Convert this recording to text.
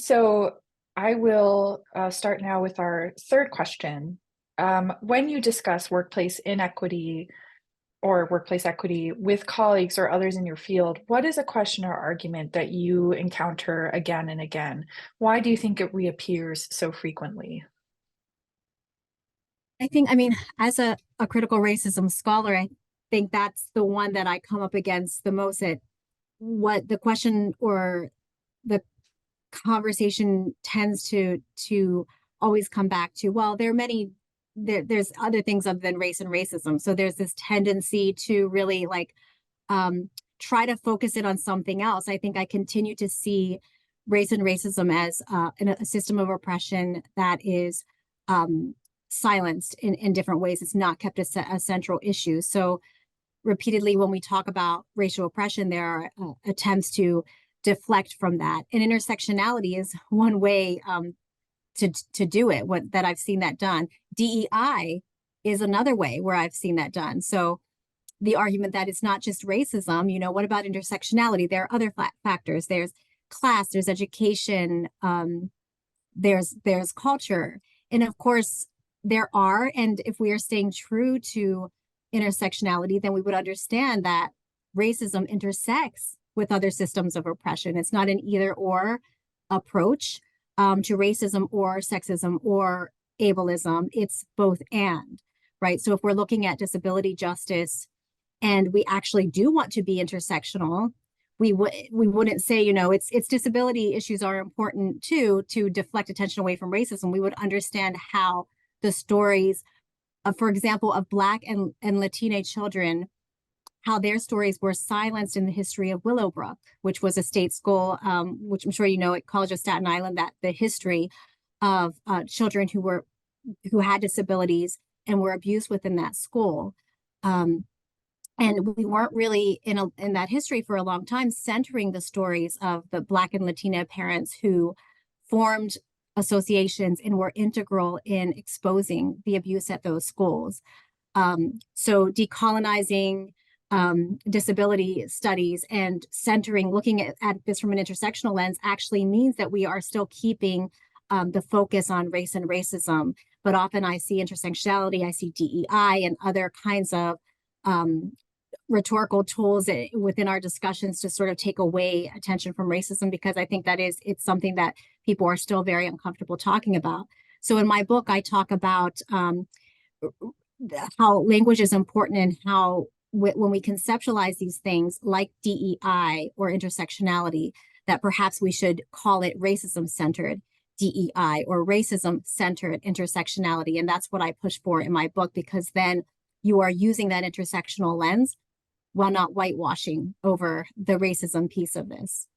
So I will start now with our third question. When you discuss workplace inequity or workplace equity with colleagues or others in your field, what is a question or argument that you encounter again and again? Why do you think it reappears so frequently? As a critical racism scholar, I think that's the one that I come up against the most at what the question or the conversation tends to always come back to. Well, there are many there's other things other than race and racism. So there's this tendency to really try to focus it on something else. I think I continue to see race and racism as a system of oppression that is um, silenced in different ways. It's not kept a central issue. So repeatedly, when we talk about racial oppression, there are attempts to deflect from that. And intersectionality is one way to do it. What that I've seen that done. DEI is another way where I've seen that done. So the argument that it's not just racism, what about intersectionality? There are other factors. There's class, there's education, there's culture, and of course there are. And if we are staying true to intersectionality, then we would understand that racism intersects with other systems of oppression. It's not an either or approach to racism or sexism or ableism. It's both and, right? So if we're looking at disability justice and we actually do want to be intersectional, we wouldn't say, it's disability issues are important too, to deflect attention away from racism. We would understand how the stories of, for example, of Black and Latina children, how their stories were silenced in the history of Willowbrook, which was a state school, which I'm sure you know at College of Staten Island, that the history of children who had disabilities and were abused within that school. And we weren't really in that history for a long time centering the stories of the Black and Latina parents who formed associations and were integral in exposing the abuse at those schools. So decolonizing disability studies and centering, looking at this from an intersectional lens actually means that we are still keeping the focus on race and racism. But often I see intersectionality, I see DEI and other kinds of rhetorical tools within our discussions to sort of take away attention from racism, because I think it's something that people are still very uncomfortable talking about. So in my book, I talk about how language is important and how when we conceptualize these things like DEI or intersectionality, that perhaps we should call it racism-centered DEI or racism-centered intersectionality. And that's what I push for in my book, because then you are using that intersectional lens while not whitewashing over the racism piece of this.